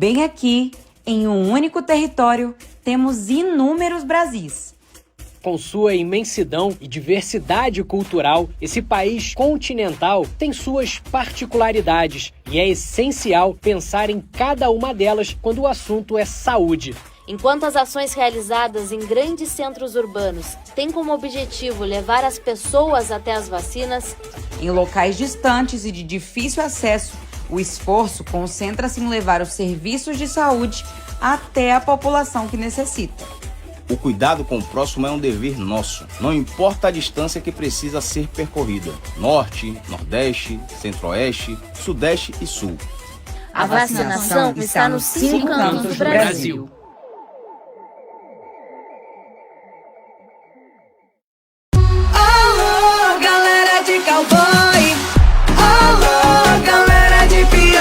bem aqui, em um único território, temos inúmeros Brasis. Com sua imensidão e diversidade cultural, esse país continental tem suas particularidades e é essencial pensar em cada uma delas quando o assunto é saúde. Enquanto as ações realizadas em grandes centros urbanos têm como objetivo levar as pessoas até as vacinas, em locais distantes e de difícil acesso, o esforço concentra-se em levar os serviços de saúde até a população que necessita. O cuidado com o próximo é um dever nosso, não importa a distância que precisa ser percorrida. Norte, Nordeste, Centro-Oeste, Sudeste e Sul. A vacinação está nos 5 cantos do Brasil. Alô, galera de cowboy! Alô, galera de peão!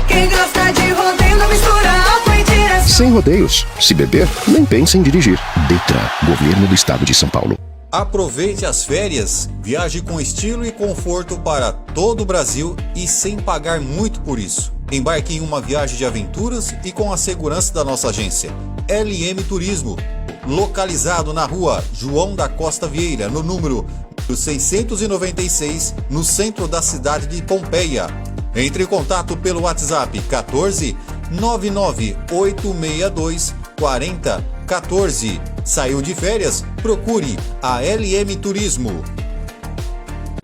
Quem gosta de rodeio não mistura álcool e direção. Sem rodeios. Se beber, nem pense em dirigir. Detran, Governo do Estado de São Paulo. Aproveite as férias, viaje com estilo e conforto para todo o Brasil e sem pagar muito por isso. Embarque em uma viagem de aventuras e com a segurança da nossa agência. LM Turismo, localizado na rua João da Costa Vieira, no número 696, no centro da cidade de Pompeia. Entre em contato pelo WhatsApp 14 99862 4014. Saiu de férias? Procure a LM Turismo.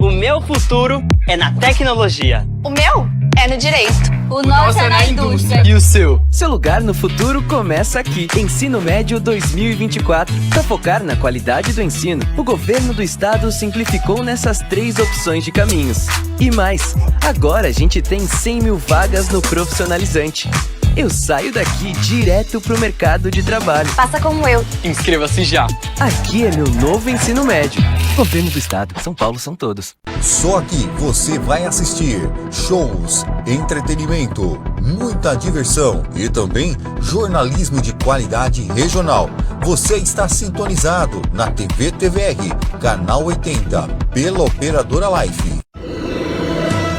O meu futuro é na tecnologia. O meu é no direito. O nosso é na indústria. E o seu? Seu lugar no futuro começa aqui. Ensino Médio 2024. Para focar na qualidade do ensino, o Governo do Estado simplificou nessas 3 opções de caminhos. E mais, agora a gente tem 100 mil vagas no Profissionalizante. Eu saio daqui direto pro mercado de trabalho. Faça como eu. Inscreva-se já. Aqui é meu novo ensino médio. Governo do Estado, São Paulo são todos. Só aqui você vai assistir shows, entretenimento, muita diversão e também jornalismo de qualidade regional. Você está sintonizado na TV TVR, canal 80, pela operadora Life.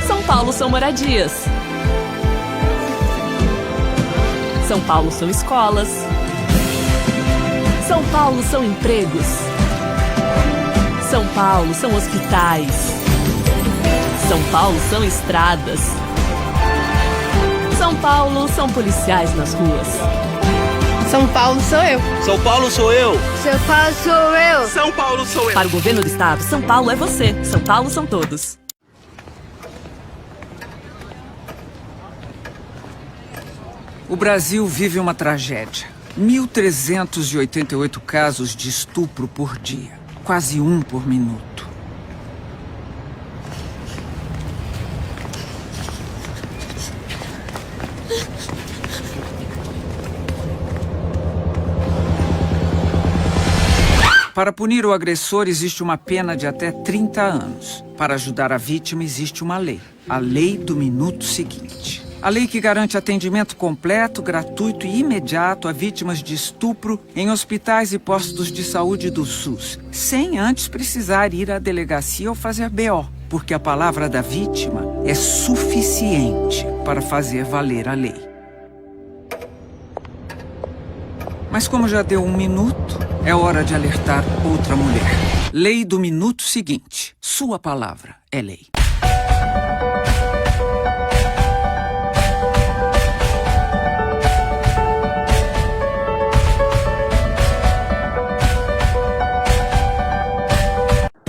São Paulo são moradias. São Paulo são escolas. São Paulo são empregos. São Paulo são hospitais. São Paulo são estradas. São Paulo são policiais nas ruas. São Paulo sou eu. São Paulo sou eu. São Paulo sou eu. São Paulo sou eu. Para o Governo do Estado, São Paulo é você. São Paulo são todos. O Brasil vive uma tragédia. 1.388 casos de estupro por dia. Quase um por minuto. Para punir o agressor, existe uma pena de até 30 anos. Para ajudar a vítima, existe uma lei. A Lei do Minuto Seguinte. A lei que garante atendimento completo, gratuito e imediato a vítimas de estupro em hospitais e postos de saúde do SUS, sem antes precisar ir à delegacia ou fazer BO, porque a palavra da vítima é suficiente para fazer valer a lei. Mas como já deu 1 minuto, é hora de alertar outra mulher. Lei do Minuto Seguinte. Sua palavra é lei.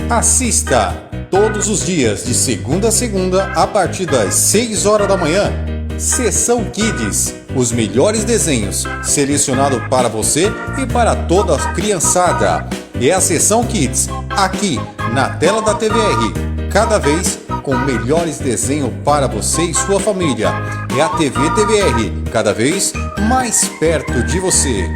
Assista todos os dias, de segunda a segunda, a partir das 6 horas da manhã. Sessão Kids, os melhores desenhos, selecionado para você e para toda a criançada. É a Sessão Kids, aqui na tela da TVR, cada vez com melhores desenhos para você e sua família. É a TV TVR, cada vez mais perto de você.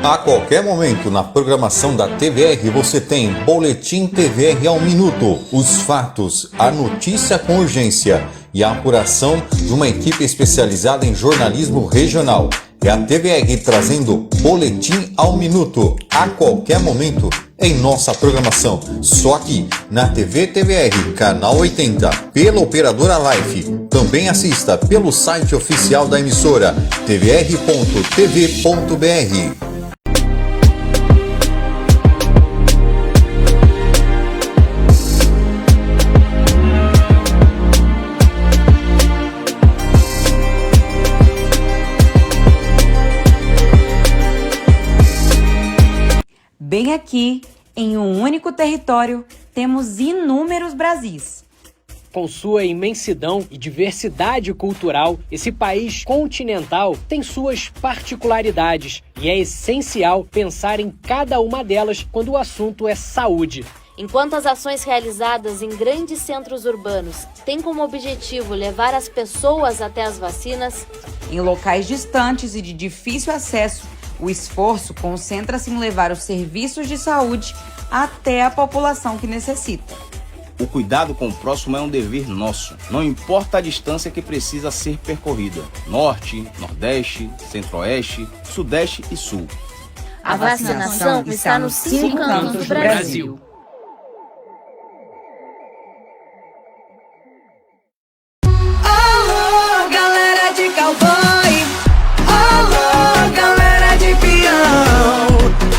A qualquer momento na programação da TVR você tem Boletim TVR ao Minuto, os fatos, a notícia com urgência e a apuração de uma equipe especializada em jornalismo regional. É a TVR trazendo Boletim ao Minuto, a qualquer momento, em nossa programação. Só aqui, na TV TVR, canal 80, pela operadora Life. Também assista pelo site oficial da emissora, tvr.tv.br. Bem aqui, em um único território, temos inúmeros Brasis. Com sua imensidão e diversidade cultural, esse país continental tem suas particularidades e é essencial pensar em cada uma delas quando o assunto é saúde. Enquanto as ações realizadas em grandes centros urbanos têm como objetivo levar as pessoas até as vacinas, em locais distantes e de difícil acesso, o esforço concentra-se em levar os serviços de saúde até a população que necessita. O cuidado com o próximo é um dever nosso. Não importa a distância que precisa ser percorrida. Norte, Nordeste, Centro-Oeste, Sudeste e Sul. A vacinação está nos 5 cantos do Brasil. Alô, galera de cowboy. Alô, galera de peão.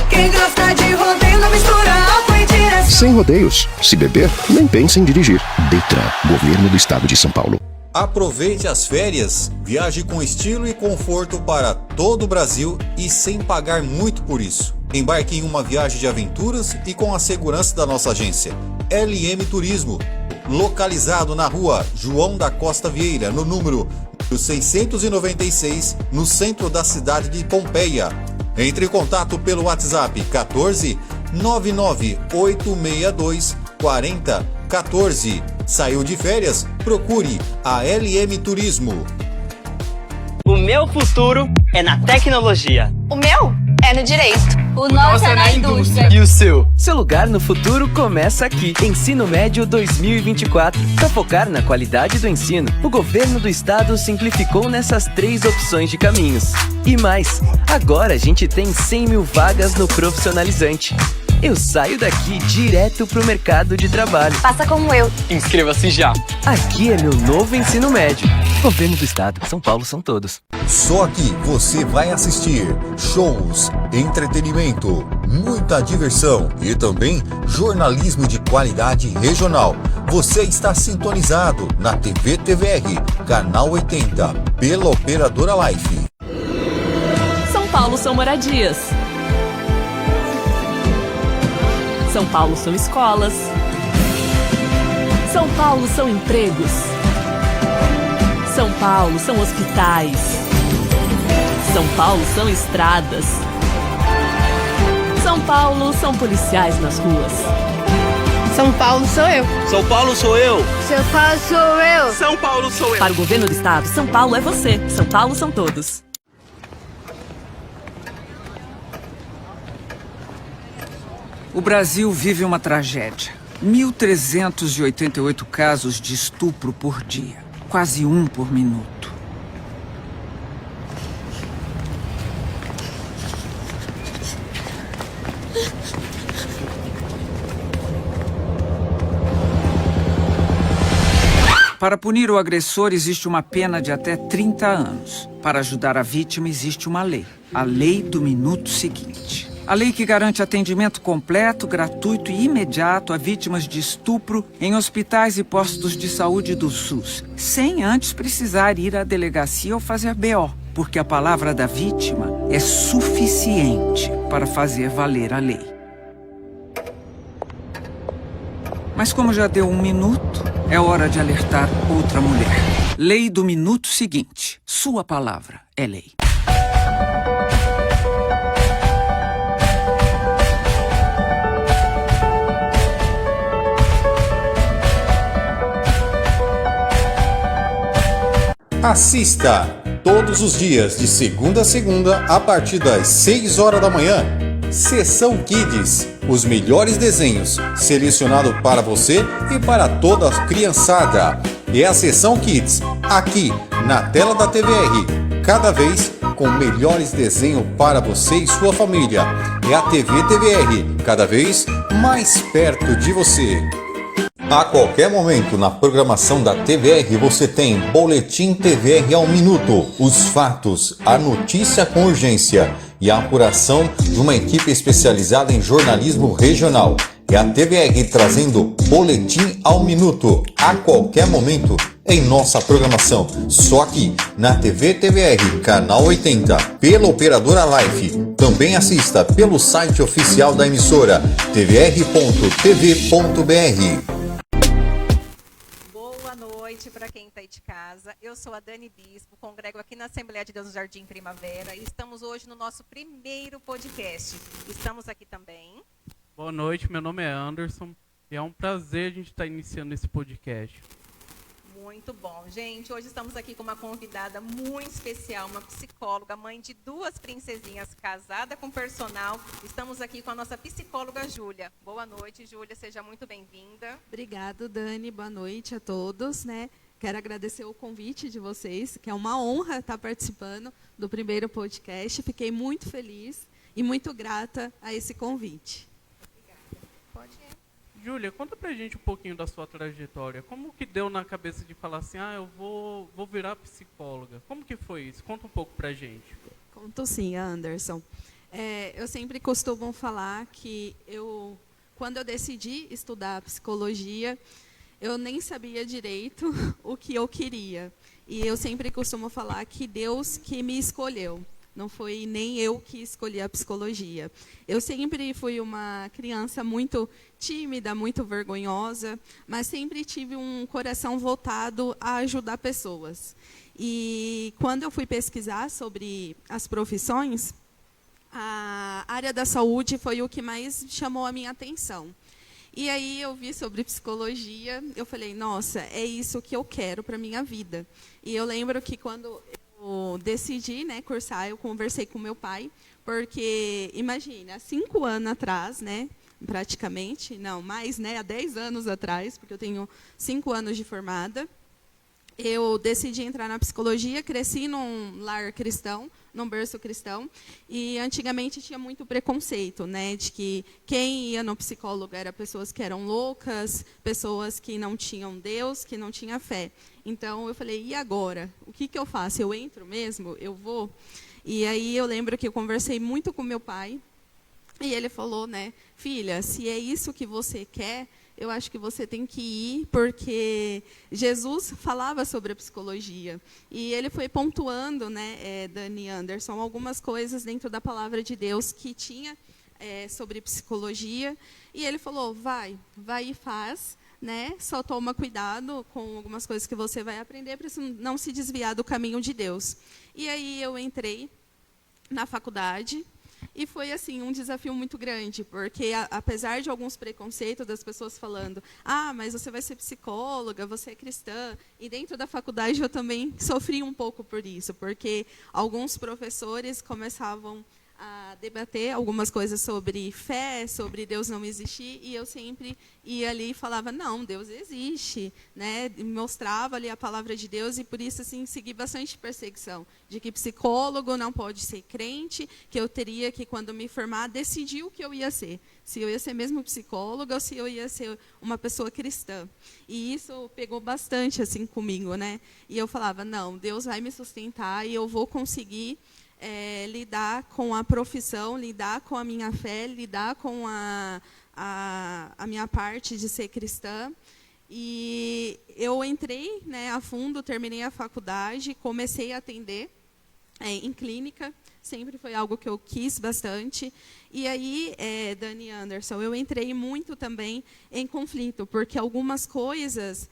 Quem gosta de rodeio não mistura álcool e direção. Sem rodeios. Se beber, nem pense em dirigir. Detran, Governo do Estado de São Paulo. Aproveite as férias, viaje com estilo e conforto para todo o Brasil e sem pagar muito por isso. Embarque em uma viagem de aventuras e com a segurança da nossa agência. LM Turismo, localizado na rua João da Costa Vieira, no número 696, no centro da cidade de Pompeia. Entre em contato pelo WhatsApp 14 99862 4014. Saiu de férias? Procure a LM Turismo. O meu futuro é na tecnologia. O meu é no direito. O nosso é na indústria. E o seu? Seu lugar no futuro começa aqui. Ensino Médio 2024. Para focar na qualidade do ensino, o governo do estado simplificou nessas 3 opções de caminhos. E mais, agora a gente tem 100 mil vagas no profissionalizante. Eu saio daqui direto pro mercado de trabalho. Faça como eu. Inscreva-se já. Aqui é meu novo ensino médio. Governo do Estado, São Paulo são todos. Só aqui você vai assistir shows, entretenimento, muita diversão e também jornalismo de qualidade regional. Você está sintonizado na TV TVR, canal 80, pela operadora Life. São Paulo são moradias. São Paulo são escolas. São Paulo são empregos. São Paulo são hospitais. São Paulo são estradas. São Paulo são policiais nas ruas. São Paulo sou eu. São Paulo sou eu. São Paulo sou eu. São Paulo sou eu. Para o governo do estado, São Paulo é você. São Paulo são todos. O Brasil vive uma tragédia. 1.388 casos de estupro por dia. Quase 1 por minuto. Para punir o agressor, existe uma pena de até 30 anos. Para ajudar a vítima, existe uma lei. A lei do minuto seguinte. A lei que garante atendimento completo, gratuito e imediato a vítimas de estupro em hospitais e postos de saúde do SUS, sem antes precisar ir à delegacia ou fazer BO, porque a palavra da vítima é suficiente para fazer valer a lei. Mas como já deu 1 minuto, é hora de alertar outra mulher. Lei do minuto seguinte. Sua palavra é lei. Assista todos os dias de segunda a segunda a partir das 6 horas da manhã. Sessão Kids, os melhores desenhos selecionados para você e para toda a criançada. É a Sessão Kids, aqui na tela da TVR, cada vez com melhores desenhos para você e sua família. É a TV TVR, cada vez mais perto de você. A qualquer momento na programação da TVR você tem Boletim TVR ao minuto, os fatos, a notícia com urgência e a apuração de uma equipe especializada em jornalismo regional. É a TVR trazendo Boletim ao minuto, a qualquer momento em nossa programação, só aqui na TV TVR, canal 80, pela operadora Life. Também assista pelo site oficial da emissora, tvr.tv.br. Boa noite para quem está aí de casa. Eu sou a Dani Bispo, congrego aqui na Assembleia de Deus do Jardim Primavera e estamos hoje no nosso primeiro podcast. Estamos aqui também. Boa noite, meu nome é Anderson e é um prazer a gente estar iniciando esse podcast. Muito bom. Gente, hoje estamos aqui com uma convidada muito especial, uma psicóloga, mãe de 2 princesinhas, casada com personal. Estamos aqui com a nossa psicóloga, Júlia. Boa noite, Júlia, seja muito bem-vinda. Obrigada, Dani. Boa noite a todos, né? Quero agradecer o convite de vocês, que é uma honra estar participando do primeiro podcast. Fiquei muito feliz e muito grata a esse convite. Pode ir. Júlia, conta pra gente um pouquinho da sua trajetória. Como que deu na cabeça de falar assim, eu vou virar psicóloga? Como que foi isso? Conta um pouco pra gente. Conto sim, Anderson. Eu sempre costumo falar que quando eu decidi estudar psicologia, eu nem sabia direito o que eu queria. E eu sempre costumo falar que Deus que me escolheu. Não foi nem eu que escolhi a psicologia. Eu sempre fui uma criança muito tímida, muito vergonhosa, mas sempre tive um coração voltado a ajudar pessoas. E quando eu fui pesquisar sobre as profissões, a área da saúde foi o que mais chamou a minha atenção. E aí eu vi sobre psicologia, eu falei, nossa, é isso que eu quero para a minha vida. E eu lembro que quando eu decidi, né, cursar, eu conversei com meu pai, porque, imagina, há 5 anos atrás, né, praticamente, não, mais, né, há 10 anos atrás, porque eu tenho 5 anos de formada, eu decidi entrar na psicologia, cresci num lar cristão, num berço cristão, e antigamente tinha muito preconceito, né, de que quem ia no psicólogo eram pessoas que eram loucas, pessoas que não tinham Deus, que não tinham fé. Então eu falei, e agora? O que eu faço? Eu entro mesmo? Eu vou? E aí eu lembro que eu conversei muito com meu pai, e ele falou, né, filha, se é isso que você quer, eu acho que você tem que ir, porque Jesus falava sobre a psicologia. E ele foi pontuando, né, Dani Anderson, algumas coisas dentro da palavra de Deus que tinha sobre psicologia. E ele falou, vai e faz, né? Só toma cuidado com algumas coisas que você vai aprender para não se desviar do caminho de Deus. E aí eu entrei na faculdade. E foi assim um desafio muito grande, porque apesar de alguns preconceitos das pessoas falando, mas você vai ser psicóloga, você é cristã, e dentro da faculdade eu também sofri um pouco por isso, porque alguns professores começavam a debater algumas coisas sobre fé, sobre Deus não existir, e eu sempre ia ali e falava, não, Deus existe, né? Mostrava ali a palavra de Deus, e por isso assim, segui bastante perseguição, de que psicólogo não pode ser crente, que eu teria que, quando me formar, decidir o que eu ia ser, se eu ia ser mesmo psicóloga ou se eu ia ser uma pessoa cristã. E isso pegou bastante assim comigo, né? E eu falava, não, Deus vai me sustentar e eu vou conseguir lidar com a profissão, lidar com a minha fé, lidar com a minha parte de ser cristã. E eu entrei, né, a fundo, terminei a faculdade, comecei a atender em clínica, sempre foi algo que eu quis bastante. E aí, Dani Anderson, eu entrei muito também em conflito, porque algumas coisas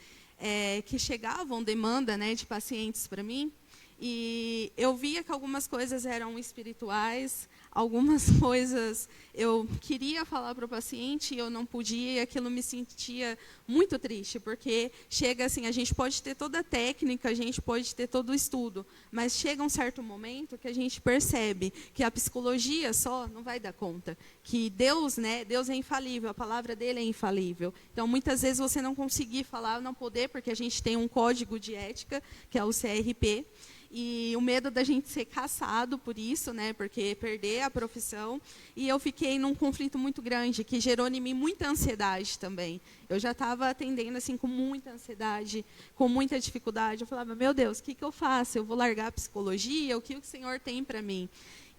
que chegavam, demanda, né, de pacientes para mim, e eu via que algumas coisas eram espirituais, algumas coisas eu queria falar para o paciente e eu não podia, e aquilo me sentia muito triste, porque chega assim, a gente pode ter toda a técnica, a gente pode ter todo o estudo, mas chega um certo momento que a gente percebe que a psicologia só não vai dar conta, que Deus, né, Deus é infalível, a palavra dele é infalível. Então, muitas vezes você não conseguir falar, não poder, porque a gente tem um código de ética, que é o CRP, e o medo da gente ser caçado por isso, né, porque perder a profissão. E eu fiquei num conflito muito grande, que gerou em mim muita ansiedade também. Eu já estava atendendo assim, com muita ansiedade, com muita dificuldade. Eu falava, meu Deus, o que eu faço? Eu vou largar a psicologia? O que o Senhor tem para mim?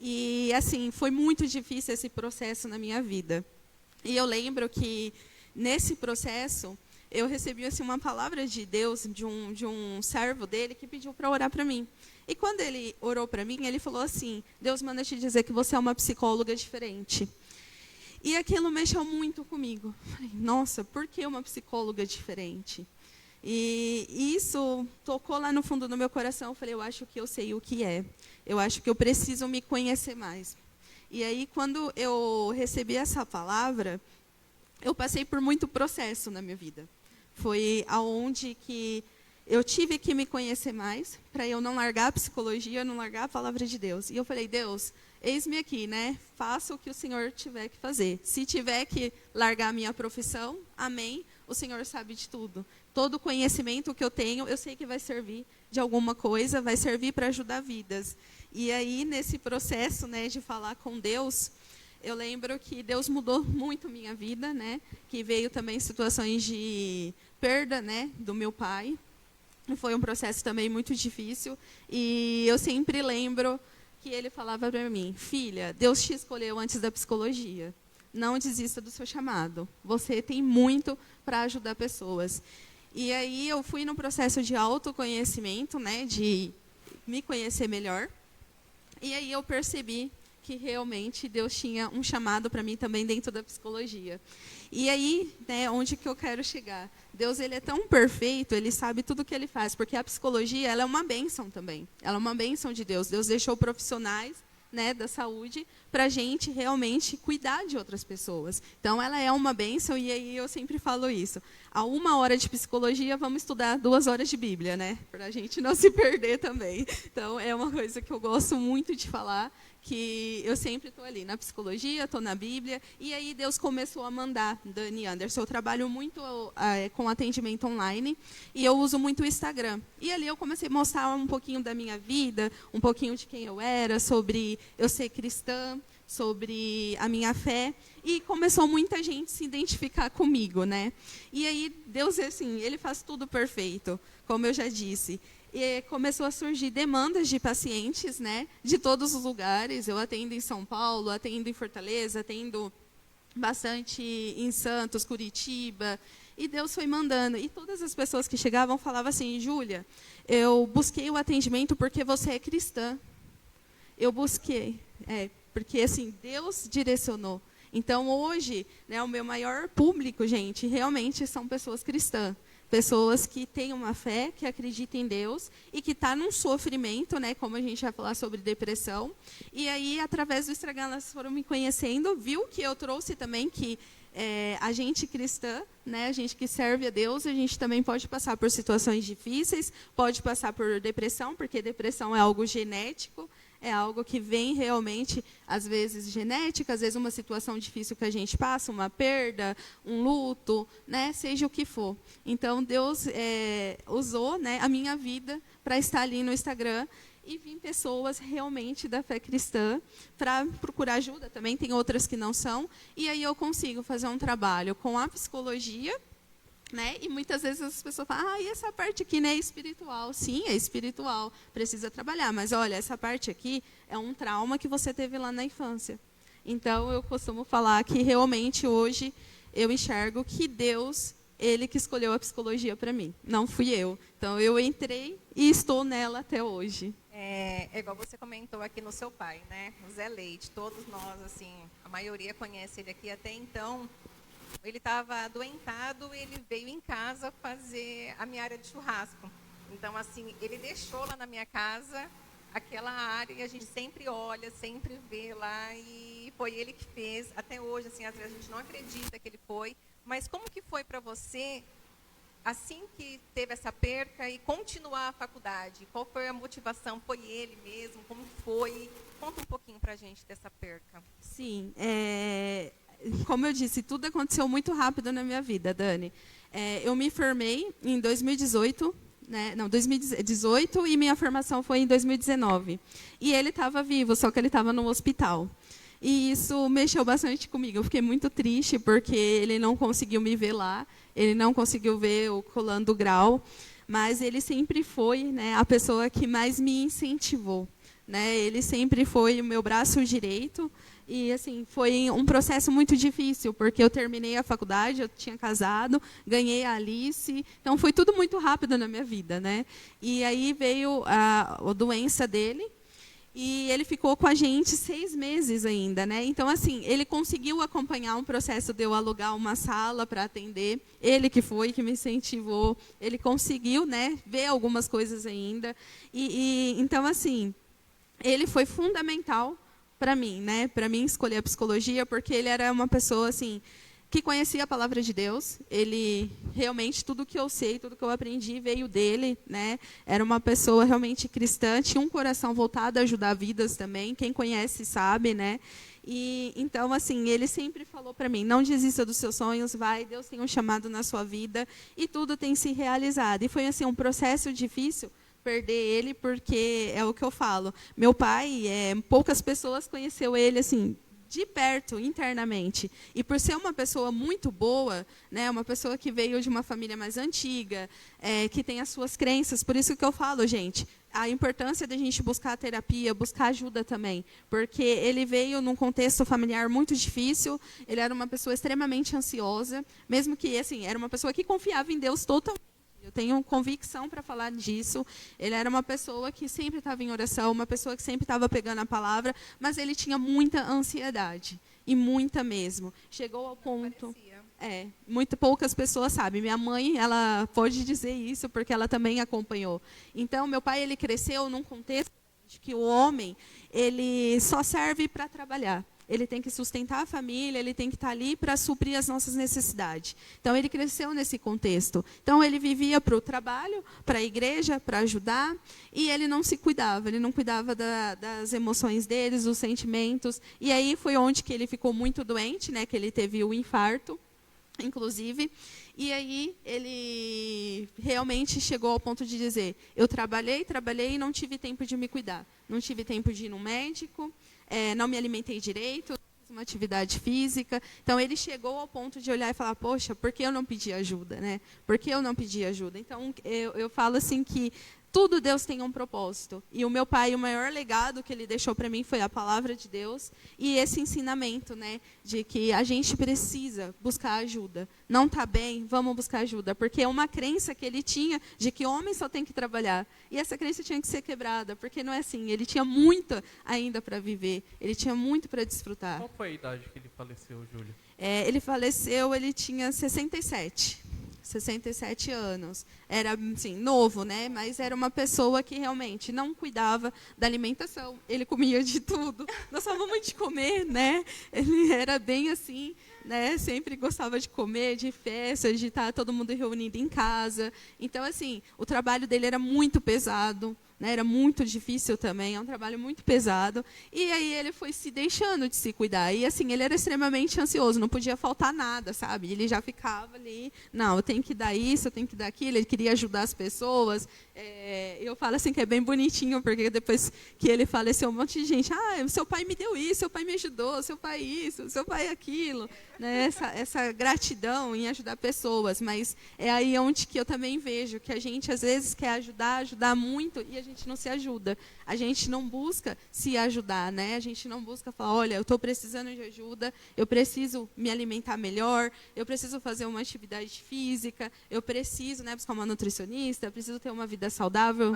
E, assim, foi muito difícil esse processo na minha vida. E eu lembro que, nesse processo, eu recebi assim, uma palavra de Deus, de um servo dele, que pediu para orar para mim. E quando ele orou para mim, ele falou assim, Deus manda te dizer que você é uma psicóloga diferente. E aquilo mexeu muito comigo. Falei, nossa, por que uma psicóloga diferente? E isso tocou lá no fundo do meu coração. Eu falei, eu acho que eu sei o que é. Eu acho que eu preciso me conhecer mais. E aí, quando eu recebi essa palavra, eu passei por muito processo na minha vida. Foi aonde que eu tive que me conhecer mais, para eu não largar a psicologia, não largar a palavra de Deus. E eu falei, Deus, eis-me aqui, né? Faça o que o Senhor tiver que fazer. Se tiver que largar a minha profissão, amém, o Senhor sabe de tudo. Todo conhecimento que eu tenho, eu sei que vai servir de alguma coisa, vai servir para ajudar vidas. E aí, nesse processo, né, de falar com Deus, eu lembro que Deus mudou muito minha vida, né? Que veio também situações de perda, né, do meu pai. Foi um processo também muito difícil. E eu sempre lembro que ele falava para mim, filha, Deus te escolheu antes da psicologia. Não desista do seu chamado. Você tem muito para ajudar pessoas. E aí eu fui no processo de autoconhecimento, né, de me conhecer melhor. E aí eu percebi que realmente Deus tinha um chamado para mim também dentro da psicologia. E aí, né, onde que eu quero chegar? Deus, ele é tão perfeito, ele sabe tudo o que ele faz, porque a psicologia, ela é uma bênção também. Ela é uma bênção de Deus. Deus deixou profissionais, né, da saúde para a gente realmente cuidar de outras pessoas. Então, ela é uma bênção, e aí eu sempre falo isso. A 1 hora de psicologia, vamos estudar 2 horas de Bíblia, né? Para a gente não se perder também. Então, é uma coisa que eu gosto muito de falar, que eu sempre estou ali na psicologia, estou na Bíblia, e aí Deus começou a mandar, Dani Anderson, eu trabalho muito com atendimento online, e eu uso muito o Instagram. E ali eu comecei a mostrar um pouquinho da minha vida, um pouquinho de quem eu era, sobre eu ser cristã, sobre a minha fé, e começou muita gente se identificar comigo, né? E aí Deus, assim, ele faz tudo perfeito, como eu já disse. E começou a surgir demandas de pacientes, né, de todos os lugares. Eu atendo em São Paulo, atendo em Fortaleza, atendo bastante em Santos, Curitiba. E Deus foi mandando. E todas as pessoas que chegavam falavam assim, Júlia, eu busquei o atendimento porque você é cristã. Eu busquei, porque assim, Deus direcionou. Então, hoje, né, o meu maior público, gente, realmente são pessoas cristãs. Pessoas que têm uma fé, que acreditam em Deus e que estão num sofrimento, né, como a gente vai falar sobre depressão. E aí, através do Instagram, elas foram me conhecendo, viu que eu trouxe também que a gente cristã, né, a gente que serve a Deus, a gente também pode passar por situações difíceis, pode passar por depressão, porque depressão é algo genético, é algo que vem realmente, às vezes, genética, às vezes uma situação difícil que a gente passa, uma perda, um luto, né, seja o que for. Então, Deus usou, né, a minha vida para estar ali no Instagram e vir pessoas realmente da fé cristã para procurar ajuda. Também tem outras que não são. E aí eu consigo fazer um trabalho com a psicologia, né? E muitas vezes as pessoas falam, e essa parte aqui não é espiritual? Sim, é espiritual, precisa trabalhar. Mas, olha, essa parte aqui é um trauma que você teve lá na infância. Então, eu costumo falar que, realmente, hoje, eu enxergo que Deus, ele que escolheu a psicologia para mim, não fui eu. Então, eu entrei e estou nela até hoje. É igual você comentou aqui no seu pai, né? O Zé Leite, todos nós, assim, a maioria conhece ele aqui até então. Ele estava adoentado, ele veio em casa fazer a minha área de churrasco. Então, assim, ele deixou lá na minha casa aquela área e a gente sempre olha, sempre vê lá e foi ele que fez. Até hoje, assim, às vezes a gente não acredita que ele foi. Mas como que foi para você, assim que teve essa perca, e continuar a faculdade? Qual foi a motivação? Foi ele mesmo? Como foi? Conta um pouquinho para a gente dessa perca. Sim, como eu disse, tudo aconteceu muito rápido na minha vida, Dani. Eu me formei em 2018, né? Não, 2018, e minha formação foi em 2019. E ele estava vivo, só que ele estava no hospital. E isso mexeu bastante comigo. Eu fiquei muito triste, porque ele não conseguiu me ver lá, ele não conseguiu ver o colando grau, mas ele sempre foi, né, a pessoa que mais me incentivou. Né? Ele sempre foi o meu braço direito. E assim, foi um processo muito difícil, porque eu terminei a faculdade, eu tinha casado, ganhei a Alice, então foi tudo muito rápido na minha vida, né? E aí veio a doença dele, e ele ficou com a gente 6 meses ainda, né? Então, assim, ele conseguiu acompanhar um processo de eu alugar uma sala para atender, ele que foi, que me incentivou, ele conseguiu, né, ver algumas coisas ainda, então, assim, ele foi fundamental para mim, né? Para mim escolher a psicologia, porque ele era uma pessoa assim que conhecia a palavra de Deus. Ele realmente, tudo que eu sei, tudo que eu aprendi veio dele, né? Era uma pessoa realmente cristã, tinha um coração voltado a ajudar vidas também. Quem conhece sabe, né? E então, assim, ele sempre falou para mim: não desista dos seus sonhos, vai, Deus tem um chamado na sua vida e tudo tem se realizado. E foi assim um processo difícil perder ele, porque é o que eu falo. Meu pai, poucas pessoas conheceu ele assim de perto, internamente. E por ser uma pessoa muito boa, né, uma pessoa que veio de uma família mais antiga, que tem as suas crenças, por isso que eu falo, gente, a importância da gente buscar terapia, buscar ajuda também, porque ele veio num contexto familiar muito difícil, ele era uma pessoa extremamente ansiosa, mesmo que, assim, era uma pessoa que confiava em Deus totalmente. Eu tenho convicção para falar disso. Ele era uma pessoa que sempre estava em oração, uma pessoa que sempre estava pegando a palavra, mas ele tinha muita ansiedade, e muita mesmo. Chegou ao ponto... muito poucas pessoas sabem. Minha mãe, ela pode dizer isso, porque ela também acompanhou. Então, meu pai, ele cresceu num contexto de que o homem, ele só serve para trabalhar. Ele tem que sustentar a família, ele tem que estar ali para suprir as nossas necessidades. Então, ele cresceu nesse contexto. Então, ele vivia para o trabalho, para a igreja, para ajudar, e ele não se cuidava. Ele não cuidava das emoções deles, dos sentimentos. E aí foi onde que ele ficou muito doente, né, que ele teve o infarto, inclusive. E aí ele realmente chegou ao ponto de dizer: eu trabalhei e não tive tempo de me cuidar. Não tive tempo de ir no médico, não me alimentei direito, não fiz uma atividade física. Então, ele chegou ao ponto de olhar e falar: poxa, por que eu não pedi ajuda? Né? Por que eu não pedi ajuda? Então, eu falo assim que tudo Deus tem um propósito. E o meu pai, o maior legado que ele deixou para mim foi a palavra de Deus e esse ensinamento, né, de que a gente precisa buscar ajuda. Não está bem, vamos buscar ajuda. Porque é uma crença que ele tinha de que homem só tem que trabalhar. E essa crença tinha que ser quebrada, porque não é assim. Ele tinha muito ainda para viver. Ele tinha muito para desfrutar. Qual foi a idade que ele faleceu, Júlia? Ele faleceu, ele tinha 67 anos. Era, assim, novo, né? Mas era uma pessoa que realmente não cuidava da alimentação. Ele comia de tudo. Gostava muito de comer, né? Ele era bem assim, né? Sempre gostava de comer, de festa, de estar todo mundo reunido em casa. Então, assim, o trabalho dele era muito pesado, né? Era muito difícil também, é um trabalho muito pesado. E aí ele foi se deixando de se cuidar. E assim, ele era extremamente ansioso, não podia faltar nada, sabe? Ele já ficava ali, não, eu tenho que dar isso, eu tenho que dar aquilo. Ele queria ajudar as pessoas. Eu falo assim que é bem bonitinho, porque depois que ele faleceu, um monte de gente: seu pai me deu isso, seu pai me ajudou, seu pai isso, seu pai aquilo. Né? Essa gratidão em ajudar pessoas. Mas é aí onde que eu também vejo que a gente, às vezes, quer ajudar muito, e a gente não se ajuda. A gente não busca se ajudar, né? A gente não busca falar: olha, eu estou precisando de ajuda, eu preciso me alimentar melhor, eu preciso fazer uma atividade física, eu preciso, né, buscar uma nutricionista, eu preciso ter uma vida saudável.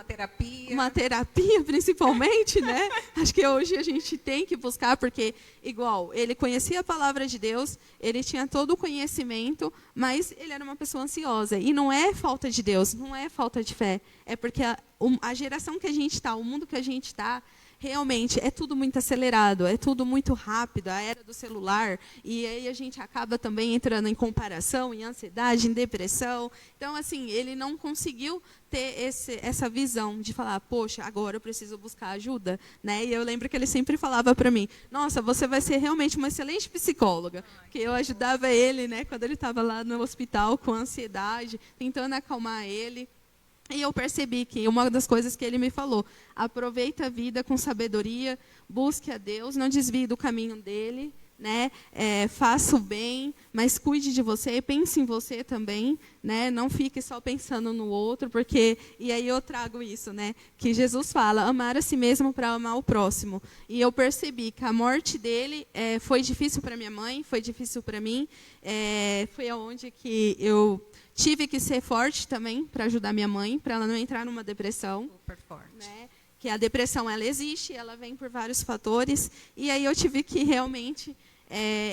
Uma terapia, principalmente, né? Acho que hoje a gente tem que buscar, porque, igual, ele conhecia a palavra de Deus, ele tinha todo o conhecimento, mas ele era uma pessoa ansiosa. E não é falta de Deus, não é falta de fé. É porque a geração geração que a gente está, o mundo que a gente está, realmente é tudo muito acelerado, é tudo muito rápido, a era do celular, e aí a gente acaba também entrando em comparação, em ansiedade, em depressão. Então, assim, ele não conseguiu ter essa visão de falar, poxa, agora eu preciso buscar ajuda, né? E eu lembro que ele sempre falava para mim, nossa, você vai ser realmente uma excelente psicóloga, porque eu ajudava ele, né, quando ele estava lá no hospital com ansiedade, tentando acalmar ele. E eu percebi que uma das coisas que ele me falou, aproveita a vida com sabedoria, busque a Deus, não desvie do caminho dele, né? Faça o bem, mas cuide de você, pense em você também, né? Não fique só pensando no outro, porque e aí eu trago isso, né? Que Jesus fala, amar a si mesmo para amar o próximo. E eu percebi que a morte dele foi difícil para minha mãe, foi difícil para mim, foi aonde que eu tive que ser forte também para ajudar minha mãe, para ela não entrar numa depressão. Super forte. Né? Que a depressão, ela existe, ela vem por vários fatores. E aí eu tive que realmente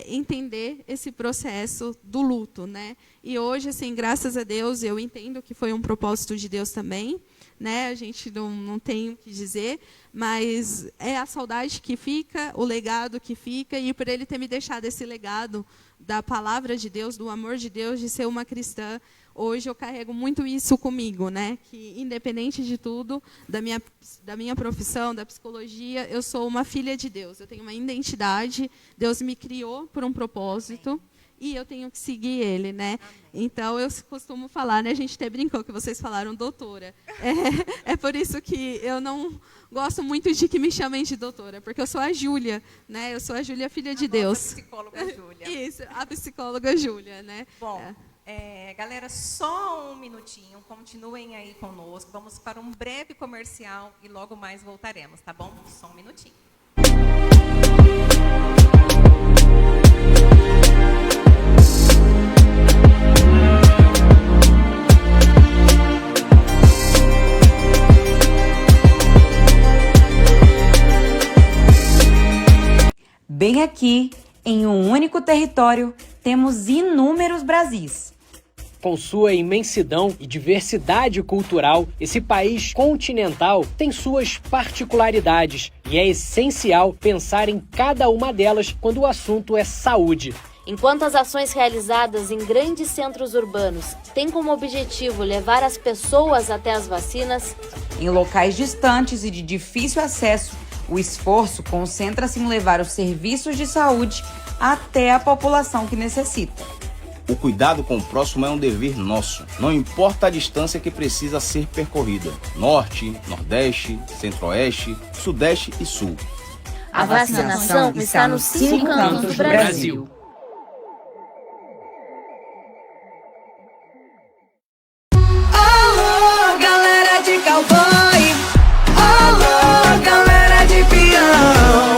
entender esse processo do luto. Né? E hoje, assim, graças a Deus, eu entendo que foi um propósito de Deus também. Né? A gente não tem o que dizer, mas é a saudade que fica, o legado que fica, e por ele ter me deixado esse legado da palavra de Deus, do amor de Deus, de ser uma cristã, hoje eu carrego muito isso comigo, né? Que independente de tudo, da minha profissão, da psicologia, eu sou uma filha de Deus, eu tenho uma identidade, Deus me criou por um propósito. E eu tenho que seguir ele, né? Então, eu costumo falar, né? A gente até brincou que vocês falaram doutora. É por isso que eu não gosto muito de que me chamem de doutora, porque eu sou a Júlia, né? Eu sou a Júlia, filha de Deus. A psicóloga Júlia. Isso, a psicóloga Júlia, né? Bom, galera, só um minutinho, continuem aí conosco. Vamos para um breve comercial e logo mais voltaremos, tá bom? Só um minutinho. Bem aqui, em um único território, temos inúmeros Brasis. Com sua imensidão e diversidade cultural, esse país continental tem suas particularidades e é essencial pensar em cada uma delas quando o assunto é saúde. Enquanto as ações realizadas em grandes centros urbanos têm como objetivo levar as pessoas até as vacinas, em locais distantes e de difícil acesso, o esforço concentra-se em levar os serviços de saúde até a população que necessita. O cuidado com o próximo é um dever nosso. Não importa a distância que precisa ser percorrida. Norte, Nordeste, Centro-Oeste, Sudeste e Sul. A vacinação está nos 5 cantos do Brasil. Alô, galera de cowboy. Alô, galera de peão.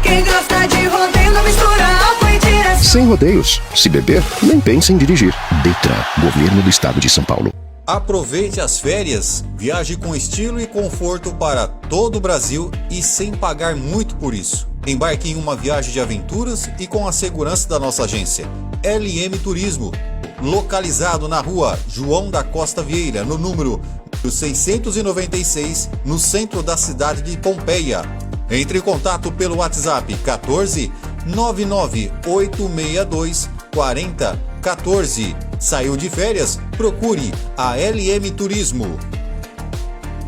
Quem gosta de rodeio não mistura álcool e direção. Sem rodeios. Se beber, nem pense em dirigir. Detran, Governo do Estado de São Paulo. Aproveite as férias, viaje com estilo e conforto para todo o Brasil e sem pagar muito por isso. Embarque em uma viagem de aventuras e com a segurança da nossa agência. LM Turismo, localizado na rua João da Costa Vieira, no número 696, no centro da cidade de Pompeia. Entre em contato pelo WhatsApp 14 99862 4014. Saiu de férias? Procure a LM Turismo.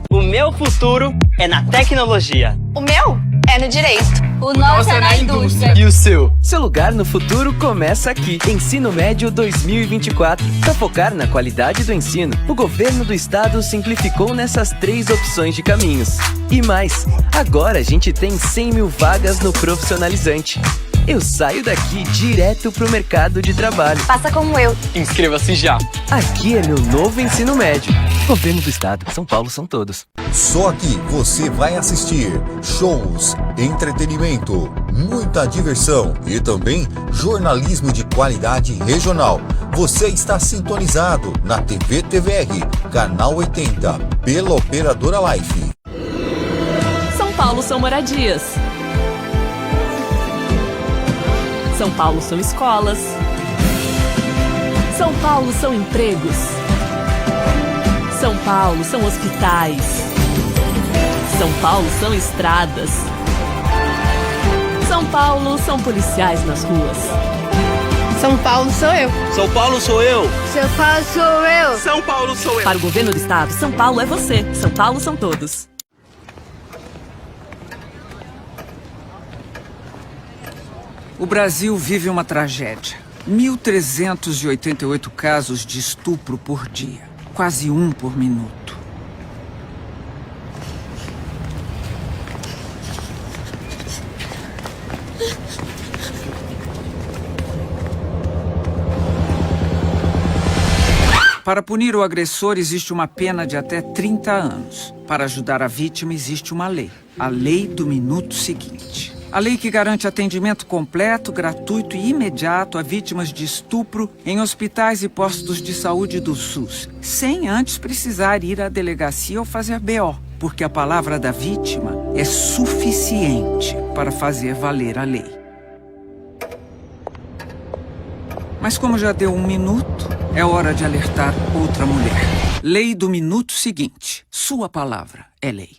O meu futuro é na tecnologia. O meu é no direito. O nosso é na indústria. E o seu? Seu lugar no futuro começa aqui. Ensino Médio 2024. Para focar na qualidade do ensino, o Governo do Estado simplificou nessas 3 opções de caminhos. E mais, agora a gente tem 100 mil vagas no profissionalizante. Eu saio daqui direto pro mercado de trabalho. Faça como eu. Inscreva-se já. Aqui é meu novo ensino médio. Governo do Estado, São Paulo são todos. Só aqui você vai assistir shows, entretenimento, muita diversão e também jornalismo de qualidade regional. Você está sintonizado na TV TVR, canal 80, pela operadora Life. São Paulo são moradias. São Paulo são escolas. São Paulo são empregos. São Paulo são hospitais. São Paulo são estradas. São Paulo são policiais nas ruas. São Paulo sou eu. São Paulo sou eu. São Paulo sou eu. São Paulo sou eu. Para o governo do estado, São Paulo é você. São Paulo são todos. O Brasil vive uma tragédia. 1.388 casos de estupro por dia. Quase um por minuto. Para punir o agressor, existe uma pena de até 30 anos. Para ajudar a vítima, existe uma lei. A lei do minuto seguinte. A lei que garante atendimento completo, gratuito e imediato a vítimas de estupro em hospitais e postos de saúde do SUS, sem antes precisar ir à delegacia ou fazer BO, porque a palavra da vítima é suficiente para fazer valer a lei. Mas como já deu 1 minuto, é hora de alertar outra mulher. Lei do minuto seguinte. Sua palavra é lei.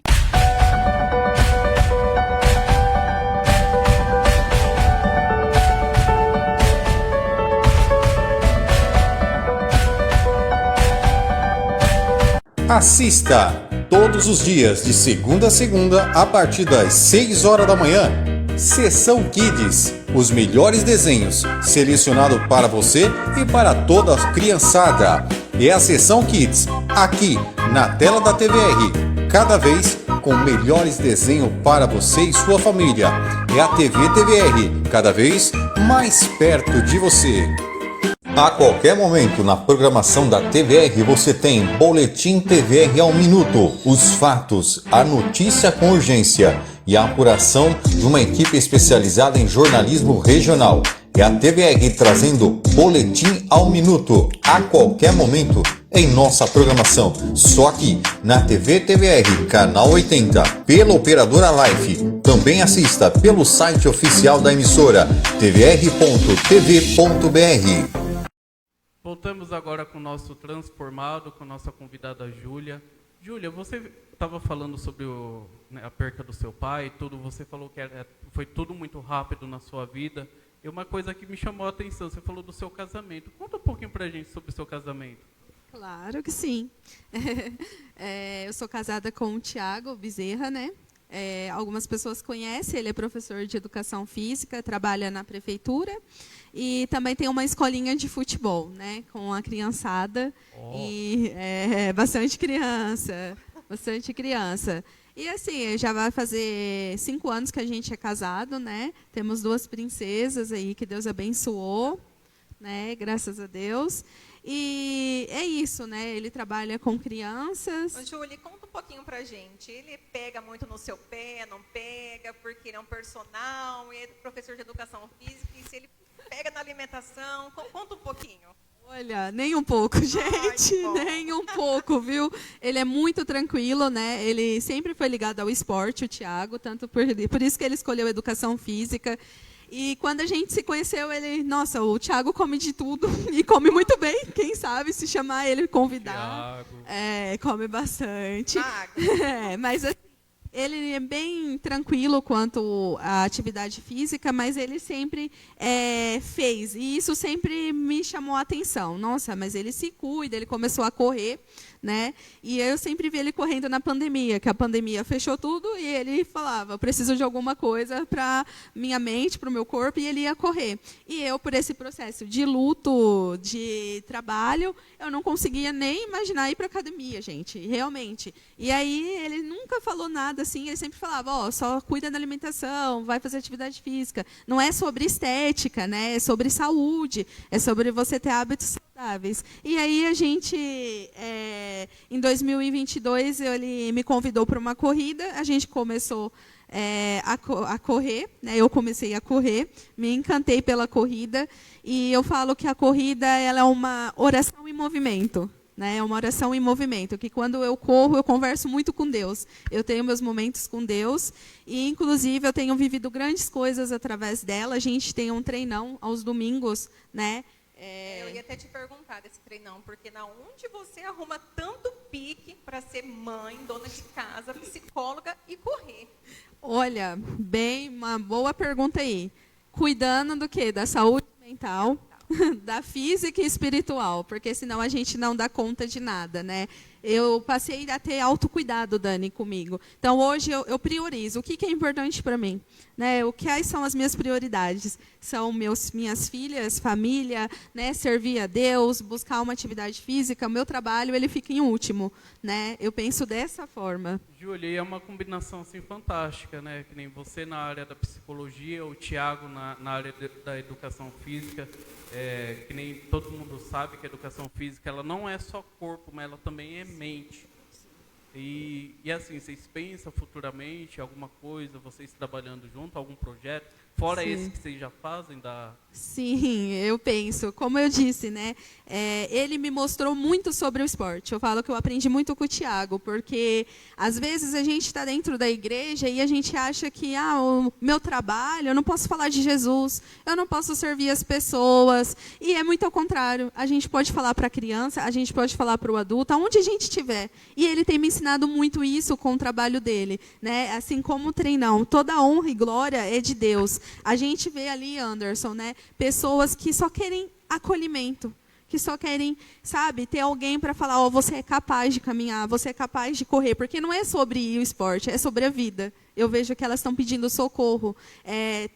Assista todos os dias de segunda a segunda a partir das 6 horas da manhã. Sessão Kids, os melhores desenhos selecionados para você e para toda a criançada. É a Sessão Kids, aqui na tela da TVR, cada vez com melhores desenhos para você e sua família. É a TV TVR, cada vez mais perto de você. A qualquer momento na programação da TVR você tem Boletim TVR ao Minuto, os fatos, a notícia com urgência e a apuração de uma equipe especializada em jornalismo regional. É a TVR trazendo Boletim ao Minuto, a qualquer momento em nossa programação, só aqui na TV TVR, canal 80, pela operadora Life. Também assista pelo site oficial da emissora, tvr.tv.br. Voltamos agora com o nosso transformado, com a nossa convidada Júlia. Júlia, você estava falando sobre a perca do seu pai, tudo. Você falou que foi tudo muito rápido na sua vida. E uma coisa que me chamou a atenção, você falou do seu casamento. Conta um pouquinho pra gente sobre o seu casamento. Claro que sim. Eu sou casada com o Thiago Bezerra, né? Algumas pessoas conhecem, ele é professor de educação física, trabalha na prefeitura e também tem uma escolinha de futebol, né, com a criançada. E bastante criança. E assim, já vai fazer 5 anos que a gente é casado, né? Temos 2 princesas aí que Deus abençoou, né? Graças a Deus. E é isso, né? Ele trabalha com crianças. Ô, Júlia, conta um pouquinho pra gente. Ele pega muito no seu pé, não pega, porque ele é um personal, é professor de educação física, e se ele pega na alimentação, conta um pouquinho. Olha, nem um pouco, gente, nem um pouco, viu? Ele é muito tranquilo, né? Ele sempre foi ligado ao esporte, o Thiago, tanto por isso que ele escolheu educação física. E quando a gente se conheceu, ele, nossa, o Thiago come de tudo e come muito bem. Quem sabe se chamar ele, convidar. Thiago. Come bastante. Mas assim, ele é bem tranquilo quanto à atividade física, mas ele sempre fez. E isso sempre me chamou a atenção. Nossa, mas ele se cuida, ele começou a correr, né? E eu sempre vi ele correndo na pandemia, que a pandemia fechou tudo e ele falava, eu preciso de alguma coisa para minha mente, para o meu corpo, e ele ia correr. E eu, por esse processo de luto, de trabalho, eu não conseguia nem imaginar ir para academia, gente, realmente. E aí ele nunca falou nada assim, ele sempre falava, só cuida da alimentação, vai fazer atividade física. Não é sobre estética, né? É sobre saúde, é sobre você ter hábitos saudáveis. E aí a gente, em 2022, ele me convidou para uma corrida, a gente começou a correr, né? Eu comecei a correr, me encantei pela corrida, e eu falo que a corrida ela é uma oração em movimento. É uma oração em movimento, que quando eu corro, eu converso muito com Deus. Eu tenho meus momentos com Deus, e, inclusive, eu tenho vivido grandes coisas através dela. A gente tem um treinão aos domingos, né? Eu ia até te perguntar desse treinão, porque na onde você arruma tanto pique para ser mãe, dona de casa, psicóloga e correr? Olha, bem, uma boa pergunta aí. Cuidando do quê? Da saúde mental, da física e espiritual, porque senão a gente não dá conta de nada, né? Eu passei a ter autocuidado, Dani, comigo. Então, hoje, eu priorizo. O que é importante para mim? Né? Quais são as minhas prioridades? São minhas filhas, família, né? Servir a Deus, buscar uma atividade física. O meu trabalho, ele fica em último. Né? Eu penso dessa forma. Júlia, é uma combinação assim, fantástica, né? Que nem você na área da psicologia, o Tiago na área da educação física. Que nem todo mundo sabe que a educação física ela não é só corpo, mas ela também é mente. E assim, vocês pensam futuramente alguma coisa, vocês trabalhando junto, algum projeto, fora Sim. esse que vocês já fazem? Sim, eu penso. Como eu disse, né? Ele me mostrou muito sobre o esporte. Eu falo que eu aprendi muito com o Tiago, porque às vezes a gente está dentro da igreja e a gente acha que o meu trabalho, eu não posso falar de Jesus, eu não posso servir as pessoas. E é muito ao contrário. A gente pode falar para a criança, a gente pode falar para o adulto, aonde a gente estiver. E ele tem me ensinado muito isso com o trabalho dele. Né? Assim como o treinão, toda a honra e glória é de Deus. A gente vê ali, Anderson, né? Pessoas que só querem acolhimento, que só querem, sabe, ter alguém para falar, você é capaz de caminhar, você é capaz de correr, porque não é sobre o esporte, é sobre a vida. Eu vejo que elas estão pedindo socorro.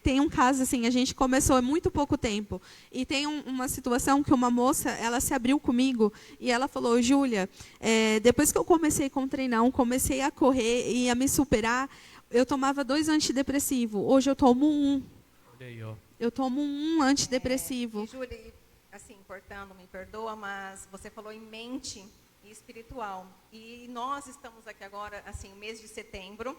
Tem um caso assim, a gente começou há muito pouco tempo, e tem uma situação que uma moça, ela se abriu comigo, e ela falou, Júlia, depois que eu comecei com o treinão, comecei a correr e a me superar, eu tomava 2 antidepressivos, hoje eu tomo 1. Olha aí, ó. Eu tomo 1 antidepressivo. Júlia, assim, cortando, me perdoa, mas você falou em mente e espiritual. E nós estamos aqui agora, assim, o mês de setembro,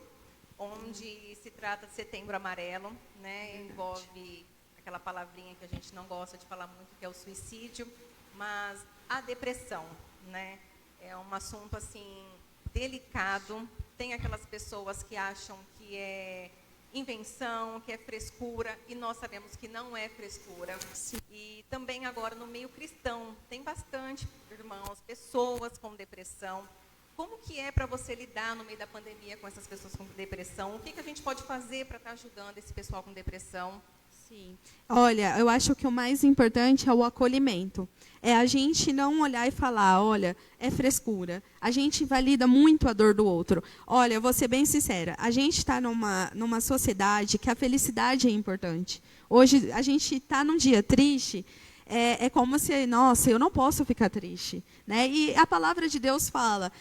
onde se trata de setembro amarelo, né? Envolve aquela palavrinha que a gente não gosta de falar muito, que é o suicídio, mas a depressão, né? É um assunto, assim, delicado. Tem aquelas pessoas que acham que é invenção, que é frescura, e nós sabemos que não é frescura. Sim. E também agora no meio cristão, tem bastante, irmãos, pessoas com depressão. Como que é para você lidar no meio da pandemia com essas pessoas com depressão? O que a gente pode fazer para estar ajudando esse pessoal com depressão? Sim. Olha, eu acho que o mais importante é o acolhimento. É a gente não olhar e falar, olha, é frescura. A gente valida muito a dor do outro. Olha, eu vou ser bem sincera, a gente está numa sociedade que a felicidade é importante. Hoje, a gente está num dia triste, é como se, nossa, eu não posso ficar triste. Né? E a palavra de Deus fala,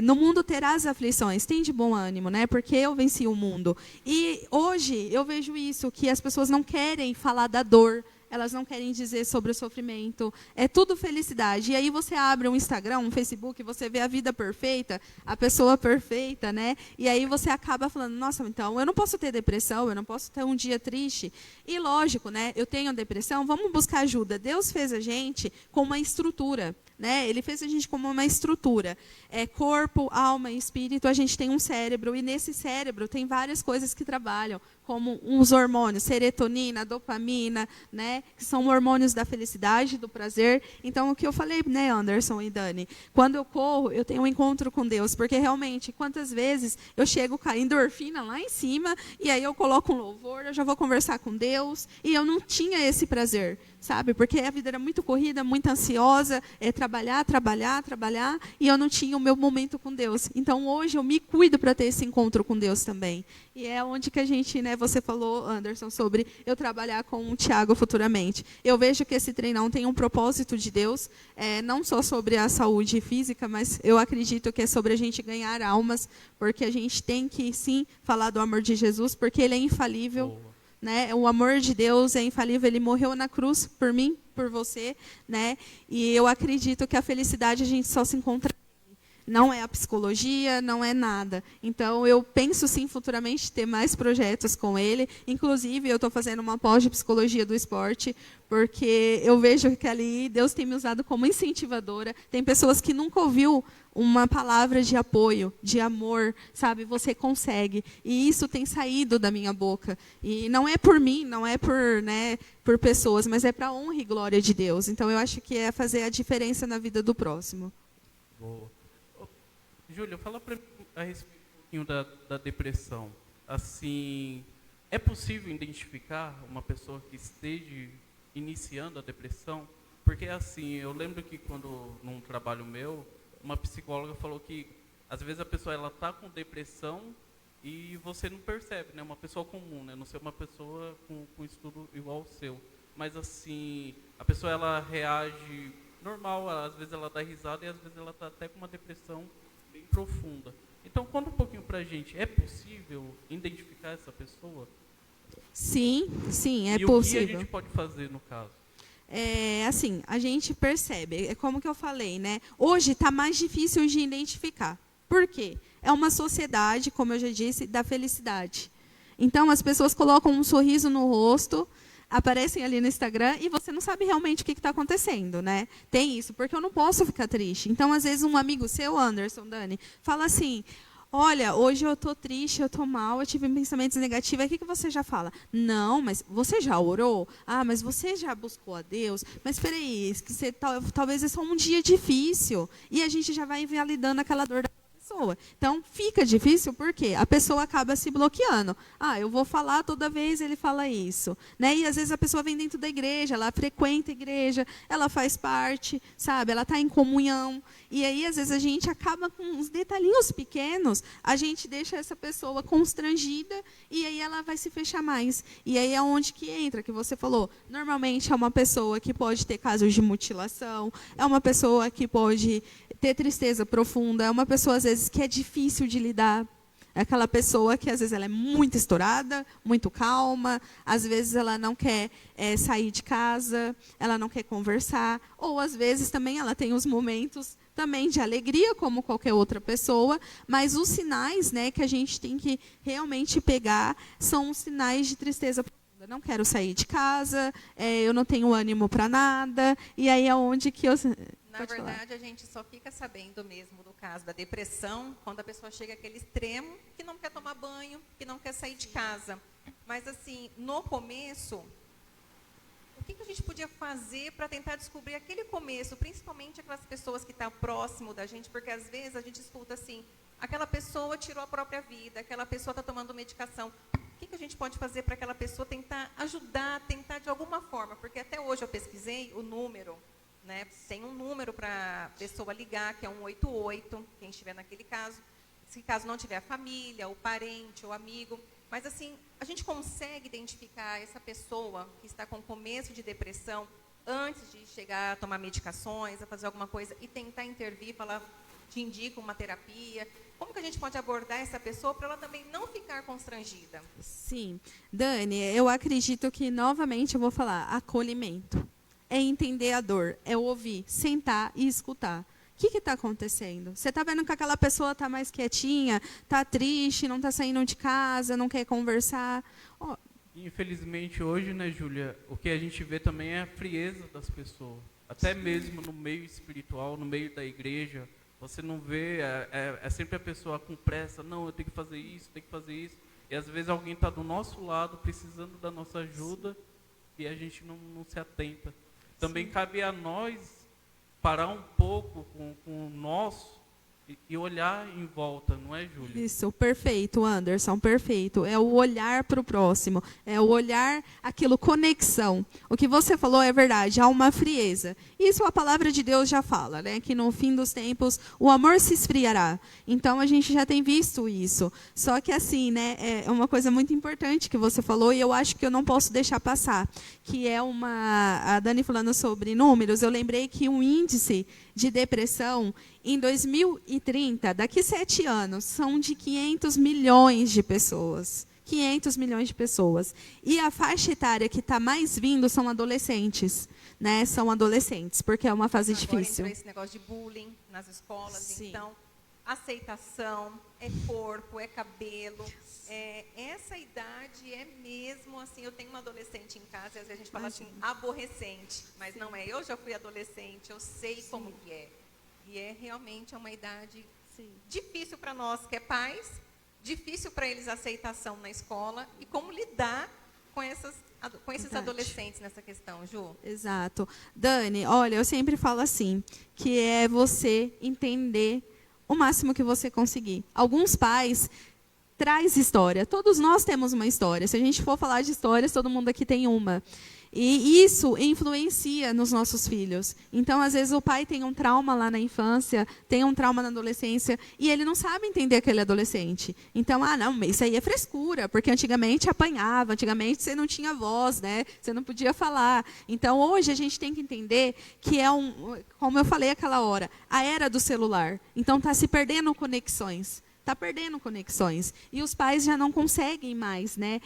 no mundo terás aflições, tem de bom ânimo, né? Porque eu venci o mundo. E hoje eu vejo isso, que as pessoas não querem falar da dor, elas não querem dizer sobre o sofrimento, é tudo felicidade. E aí você abre um Instagram, um Facebook, você vê a vida perfeita, a pessoa perfeita, né? E aí você acaba falando, nossa, então eu não posso ter depressão, eu não posso ter um dia triste. E lógico, né? Eu tenho depressão, vamos buscar ajuda. Deus fez a gente com uma estrutura. Né? Ele fez a gente como uma estrutura. Corpo, alma e espírito, a gente tem um cérebro, e nesse cérebro tem várias coisas que trabalham, como os hormônios, serotonina, dopamina, né? Que são hormônios da felicidade, do prazer. Então, o que eu falei, né, Anderson e Dani, quando eu corro, eu tenho um encontro com Deus, porque realmente, quantas vezes eu chego com a endorfina lá em cima, e aí eu coloco um louvor, eu já vou conversar com Deus, e eu não tinha esse prazer, sabe? Porque a vida era muito corrida, muito ansiosa, trabalhar, e eu não tinha o meu momento com Deus. Então, hoje, eu me cuido para ter esse encontro com Deus também. E é onde que a gente, né, você falou, Anderson, sobre eu trabalhar com o Tiago futuramente. Eu vejo que esse treinão tem um propósito de Deus, não só sobre a saúde física, mas eu acredito que é sobre a gente ganhar almas, porque a gente tem que, sim, falar do amor de Jesus, porque ele é infalível. Né? O amor de Deus é infalível, ele morreu na cruz por mim, por você, né? E eu acredito que a felicidade a gente só se encontra nele, não é a psicologia, não é nada. Então, eu penso, sim, futuramente ter mais projetos com ele. Inclusive, eu estou fazendo uma pós de psicologia do esporte, porque eu vejo que ali Deus tem me usado como incentivadora. Tem pessoas que nunca ouviu uma palavra de apoio, de amor, sabe? Você consegue. E isso tem saído da minha boca. E não é por mim, não é por, né, por pessoas, mas é para a honra e glória de Deus. Então, eu acho que é fazer a diferença na vida do próximo. Boa. Júlia, fala para mim a respeito um pouquinho da depressão. Assim, é possível identificar uma pessoa que esteja iniciando a depressão? Porque, assim, eu lembro que quando, num trabalho meu, uma psicóloga falou que, às vezes, a pessoa está com depressão e você não percebe, né? Uma pessoa comum, né? Não ser uma pessoa com estudo igual ao seu. Mas, assim, a pessoa, ela reage normal, às vezes ela dá risada e às vezes ela está até com uma depressão bem profunda. Então, conta um pouquinho pra gente, é possível identificar essa pessoa? Sim, sim, é possível. E o que a gente pode fazer no caso? Assim, a gente percebe, é como que eu falei, né? Hoje está mais difícil de identificar. Por quê? É uma sociedade, como eu já disse, da felicidade. Então, as pessoas colocam um sorriso no rosto, aparecem ali no Instagram e você não sabe realmente o que está acontecendo, né? Tem isso, porque eu não posso ficar triste. Então, às vezes, um amigo seu, Anderson, Dani, fala assim: olha, hoje eu estou triste, eu estou mal, eu tive pensamentos negativos. Aí o que você já fala? Não, mas você já orou? Ah, mas você já buscou a Deus? Mas espera aí, talvez é só um dia difícil. E a gente já vai invalidando aquela dor da pessoa. Então, fica difícil porque a pessoa acaba se bloqueando. Ah, eu vou falar toda vez ele fala isso. Né? E, às vezes, a pessoa vem dentro da igreja, ela frequenta a igreja, ela faz parte, sabe? Ela está em comunhão. E aí, às vezes, a gente acaba com uns detalhinhos pequenos, a gente deixa essa pessoa constrangida e aí ela vai se fechar mais. E aí é onde que entra, que você falou. Normalmente é uma pessoa que pode ter casos de mutilação, é uma pessoa que pode ter tristeza profunda, é uma pessoa, às vezes, que é difícil de lidar. É aquela pessoa que, às vezes, ela é muito estourada, muito calma, às vezes ela não quer sair de casa, ela não quer conversar, ou, às vezes, também ela tem os momentos também de alegria, como qualquer outra pessoa, mas os sinais, né, que a gente tem que realmente pegar são os sinais de tristeza profunda. Não quero sair de casa, eu não tenho ânimo para nada, e aí é onde que eu... Na verdade, a gente só fica sabendo mesmo do caso da depressão quando a pessoa chega àquele extremo que não quer tomar banho, que não quer sair de casa. Mas, assim, no começo, o que a gente podia fazer para tentar descobrir aquele começo, principalmente aquelas pessoas que estão próximo da gente, porque, às vezes, a gente escuta assim, aquela pessoa tirou a própria vida, aquela pessoa está tomando medicação. O que a gente pode fazer para aquela pessoa tentar ajudar, tentar de alguma forma? Porque até hoje eu pesquisei o número... Né? Tem um número para a pessoa ligar, que é 188, quem estiver naquele caso. Se caso não tiver a família, o parente, o amigo. Mas, assim, a gente consegue identificar essa pessoa que está com começo de depressão antes de chegar a tomar medicações, a fazer alguma coisa e tentar intervir, falar, te indica uma terapia. Como que a gente pode abordar essa pessoa para ela também não ficar constrangida? Sim. Dani, eu acredito que, novamente, eu vou falar acolhimento. É entender a dor, é ouvir, sentar e escutar. O que está acontecendo? Você está vendo que aquela pessoa está mais quietinha, está triste, não está saindo de casa, não quer conversar? Oh. Infelizmente, hoje, né, Júlia, o que a gente vê também é a frieza das pessoas. Até mesmo no meio espiritual, no meio da igreja, você não vê, é sempre a pessoa com pressa, não, eu tenho que fazer isso, tenho que fazer isso. E, às vezes, alguém está do nosso lado, precisando da nossa ajuda, e a gente não se atenta. Também Sim. Cabe a nós parar um pouco com o nosso e olhar em volta, não é, Júlia? Isso, perfeito, Anderson, perfeito. É o olhar para o próximo, é o olhar, aquilo, conexão. O que você falou é verdade, há uma frieza. Isso a palavra de Deus já fala, né? Que no fim dos tempos o amor se esfriará. Então a gente já tem visto isso. Só que assim, né? É uma coisa muito importante que você falou e eu acho que eu não posso deixar passar. Que é a Dani falando sobre números, eu lembrei que um índice de depressão em 2030, daqui 7 anos, são de 500 milhões de pessoas. 500 milhões de pessoas. E a faixa etária que está mais vindo são adolescentes. Né? São adolescentes, porque é uma fase difícil. Agora entrou esse negócio de bullying nas escolas. Sim. Então, aceitação, é corpo, é cabelo. Essa idade é mesmo assim, eu tenho uma adolescente em casa e às vezes a gente fala assim, aborrecente, mas não é. Eu já fui adolescente, eu sei como que é. E realmente uma idade difícil para nós que é pais, difícil para eles a aceitação na escola e como lidar com esses adolescentes nessa questão, Ju. Exato. Dani, olha, eu sempre falo assim, que é você entender o máximo que você conseguir. Alguns pais traz história. Todos nós temos uma história. Se a gente for falar de histórias, todo mundo aqui tem uma. E isso influencia nos nossos filhos. Então, às vezes, o pai tem um trauma lá na infância, tem um trauma na adolescência, e ele não sabe entender aquele adolescente. Então, não, isso aí é frescura, porque antigamente apanhava, antigamente você não tinha voz, né? Você não podia falar. Então, hoje a gente tem que entender que como eu falei aquela hora, a era do celular. Então, está se perdendo conexões. Está perdendo conexões. E os pais já não conseguem mais, né,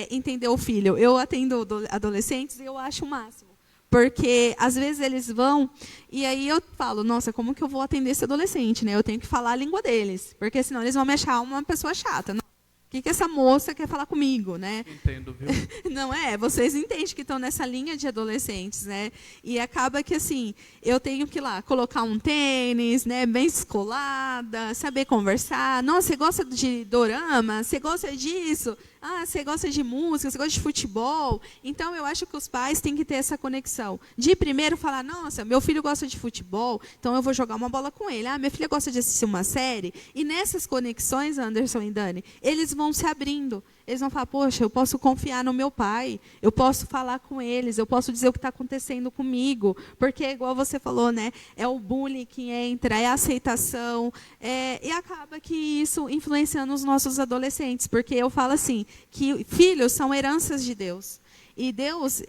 entender o filho. Eu atendo adolescentes e eu acho o máximo. Porque, às vezes, eles vão... E aí eu falo, nossa, como que eu vou atender esse adolescente? Né? Eu tenho que falar a língua deles. Porque, senão, eles vão me achar uma pessoa chata. O que essa moça quer falar comigo, né? Entendo, viu? Não é? Vocês entendem que estão nessa linha de adolescentes, né? E acaba que, assim, eu tenho que ir lá colocar um tênis, né, bem descolada, saber conversar. Nossa, você gosta de dorama? Você gosta disso? Você gosta de música? Você gosta de futebol? Então, eu acho que os pais têm que ter essa conexão. De primeiro falar, nossa, meu filho gosta de futebol, então eu vou jogar uma bola com ele. Minha filha gosta de assistir uma série. E nessas conexões, Anderson e Dani, eles vão se abrindo. Eles vão falar, poxa, eu posso confiar no meu pai, eu posso falar com eles, eu posso dizer o que está acontecendo comigo. Porque, igual você falou, né, é o bullying que entra, é a aceitação. E acaba que isso influencia nos nossos adolescentes. Porque eu falo assim, que filhos são heranças de Deus. E Deus,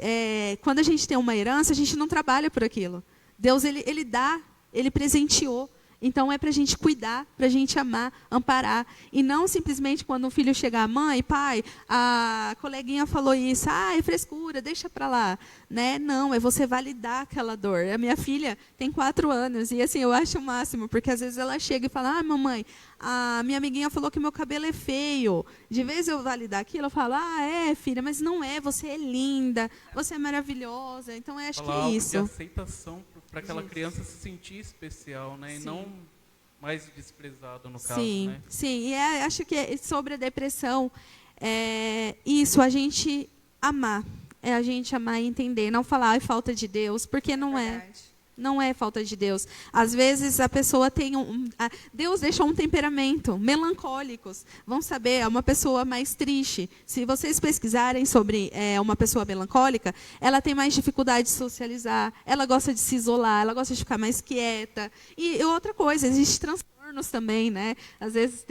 quando a gente tem uma herança, a gente não trabalha por aquilo. Deus, ele dá, ele presenteou. Então, é para a gente cuidar, para a gente amar, amparar. E não simplesmente quando um filho chegar, mãe, pai, a coleguinha falou isso, é frescura, deixa para lá. Né? Não, é você validar aquela dor. A minha filha tem 4 anos, e assim, eu acho o máximo, porque às vezes ela chega e fala, mamãe, a minha amiguinha falou que meu cabelo é feio. De vez eu validar aquilo, eu falo, filha, mas não é, você é linda, você é maravilhosa. Então, eu acho que é isso. De aceitação para aquela criança se sentir especial, né? E não mais desprezado, no caso. Né? Sim. E acho que sobre a depressão, isso, a gente amar. É a gente amar e entender. Não falar, falta de Deus, porque não é. Não é falta de Deus. Às vezes a pessoa tem Deus deixou um temperamento, melancólicos. Vão saber, é uma pessoa mais triste. Se vocês pesquisarem sobre uma pessoa melancólica, ela tem mais dificuldade de socializar, ela gosta de se isolar, ela gosta de ficar mais quieta. E outra coisa, existe transtornos também, né? Às vezes,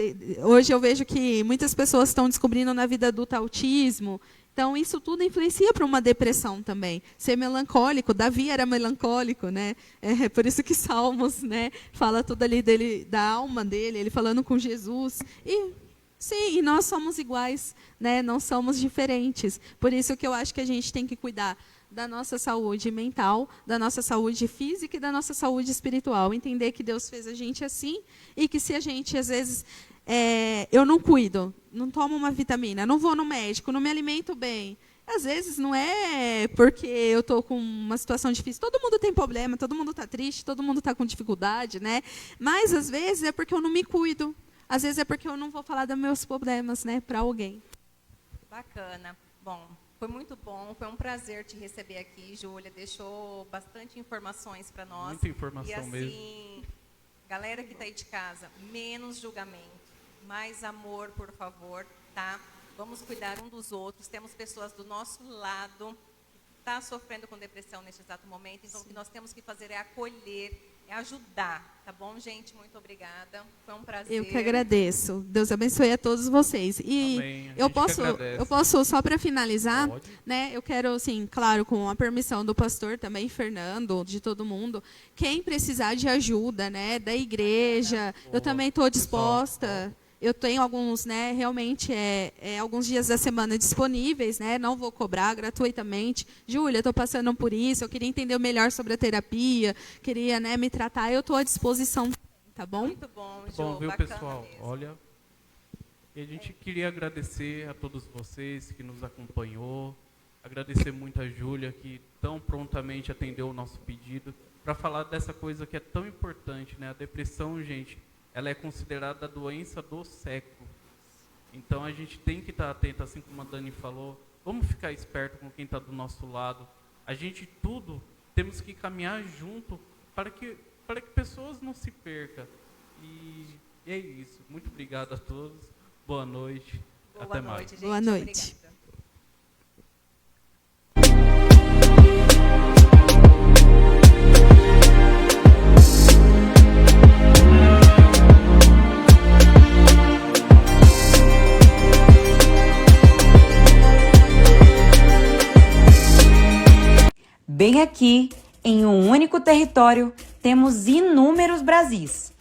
hoje eu vejo que muitas pessoas estão descobrindo na vida adulta autismo. Então, isso tudo influencia para uma depressão também. Ser melancólico, Davi era melancólico, né? Por isso que Salmos, né, fala tudo ali dele, da alma dele, ele falando com Jesus. E nós somos iguais, né? Não somos diferentes. Por isso que eu acho que a gente tem que cuidar da nossa saúde mental, da nossa saúde física e da nossa saúde espiritual. Entender que Deus fez a gente assim e que se a gente, às vezes... eu não cuido, não tomo uma vitamina, não vou no médico, não me alimento bem. Às vezes não é porque eu estou com uma situação difícil. Todo mundo tem problema, todo mundo está triste, todo mundo está com dificuldade, né? Mas às vezes é porque eu não me cuido. Às vezes é porque eu não vou falar dos meus problemas, né, para alguém. Bacana. Bom, foi muito bom, foi um prazer te receber aqui, Júlia. Deixou bastante informações para nós. Muita informação e, assim, mesmo. Galera que está aí de casa, menos julgamento. Mais amor, por favor, tá? Vamos cuidar um dos outros. Temos pessoas do nosso lado que estão sofrendo com depressão neste exato momento. Então, o que nós temos que fazer é acolher, é ajudar. Tá bom, gente? Muito obrigada. Foi um prazer. Eu que agradeço. Deus abençoe a todos vocês. E eu posso só para finalizar, né? Eu quero, assim, claro, com a permissão do pastor também, Fernando, de todo mundo, quem precisar de ajuda, né, da igreja, eu também estou disposta. Eu tenho alguns, né, realmente, alguns dias da semana disponíveis, né, não vou cobrar gratuitamente. Júlia, estou passando por isso, eu queria entender melhor sobre a terapia, queria, né, me tratar, eu estou à disposição, tá bom? Muito bom, Muito Jô, bom, viu, bacana pessoal? mesmo. Olha, e a gente queria agradecer a todos vocês que nos acompanhou, agradecer muito a Júlia, que tão prontamente atendeu o nosso pedido, para falar dessa coisa que é tão importante, né? A depressão, gente, ela é considerada a doença do século. Então a gente tem que estar atento, assim como a Dani falou, vamos ficar esperto com quem está do nosso lado. A gente temos que caminhar junto para que pessoas não se percam. E é isso. Muito obrigado a todos. Boa noite. Até mais. Gente. Boa noite. Obrigada. Bem aqui, em um único território, temos inúmeros Brasis.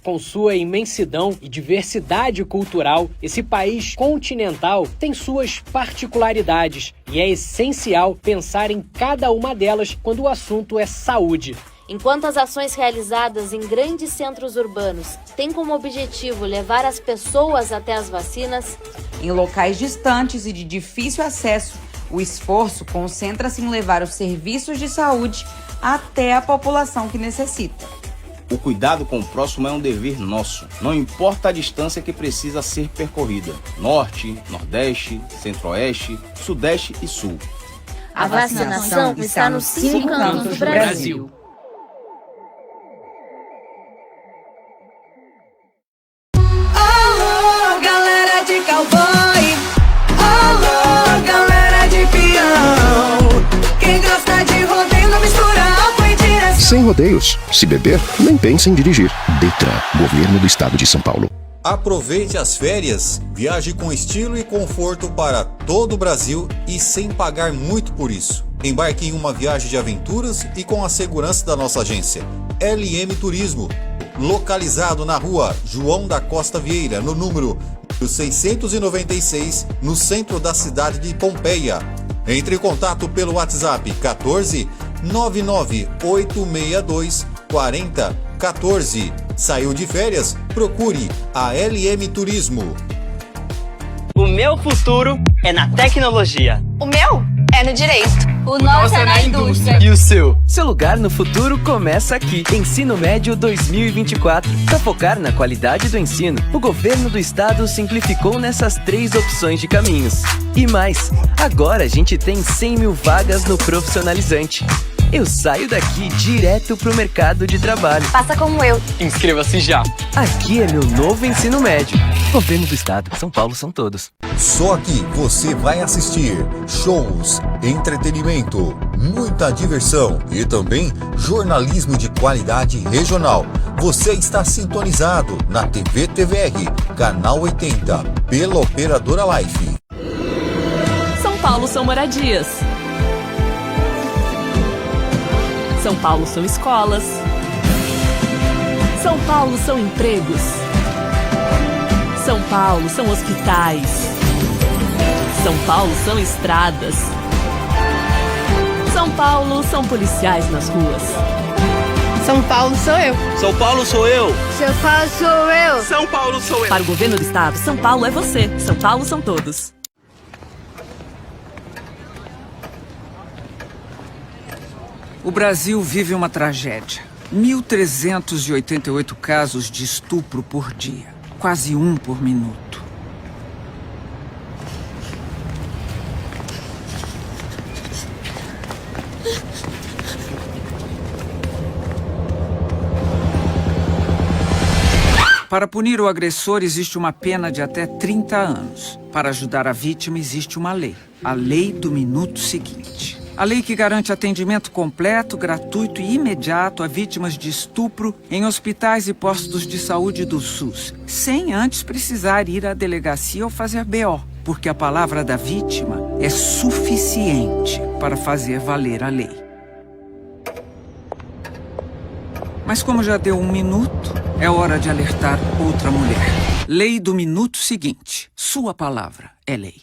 Com sua imensidão e diversidade cultural, esse país continental tem suas particularidades e é essencial pensar em cada uma delas quando o assunto é saúde. Enquanto as ações realizadas em grandes centros urbanos têm como objetivo levar as pessoas até as vacinas, em locais distantes e de difícil acesso, o esforço concentra-se em levar os serviços de saúde até a população que necessita. O cuidado com o próximo é um dever nosso. Não importa a distância que precisa ser percorrida. Norte, Nordeste, Centro-Oeste, Sudeste e Sul. A vacinação está nos 5 cantos do Brasil. Alô, galera de cowboy. Alô, galera de peão. Quem gosta de rodeio não mistura álcool e direção. Sem rodeios. Se beber, nem pense em dirigir. Detran, Governo do Estado de São Paulo. Aproveite as férias, viaje com estilo e conforto para todo o Brasil e sem pagar muito por isso. Embarque em uma viagem de aventuras e com a segurança da nossa agência. LM Turismo, localizado na rua João da Costa Vieira, no número 696, no centro da cidade de Pompeia. Entre em contato pelo WhatsApp 14 99862 4014. Saiu de férias? Procure a LM Turismo. O meu futuro é na tecnologia. O meu é no direito. O nosso é na indústria. E o seu? Seu lugar no futuro começa aqui. Ensino Médio 2024. Para focar na qualidade do ensino, o governo do estado simplificou nessas 3 opções de caminhos. E mais, agora a gente tem 100 mil vagas no profissionalizante. Eu saio daqui direto pro mercado de trabalho. Faça como eu. Inscreva-se já. Aqui é meu novo ensino médio. Governo do Estado, São Paulo são todos. Só aqui você vai assistir shows, entretenimento, muita diversão e também jornalismo de qualidade regional. Você está sintonizado na TV TVR, canal 80, pela operadora Life. São Paulo são moradias. São Paulo são escolas. São Paulo são empregos. São Paulo são hospitais. São Paulo são estradas. São Paulo são policiais nas ruas. São Paulo sou eu. São Paulo sou eu. São Paulo sou eu. São Paulo sou eu. Para o governo do estado, São Paulo é você. São Paulo são todos. O Brasil vive uma tragédia. 1.388 casos de estupro por dia. Quase 1 por minuto. Para punir o agressor, existe uma pena de até 30 anos. Para ajudar a vítima, existe uma lei. A Lei do Minuto Seguinte. A lei que garante atendimento completo, gratuito e imediato a vítimas de estupro em hospitais e postos de saúde do SUS, sem antes precisar ir à delegacia ou fazer BO, porque a palavra da vítima é suficiente para fazer valer a lei. Mas como já deu 1 minuto, é hora de alertar outra mulher. Lei do Minuto Seguinte. Sua palavra é lei.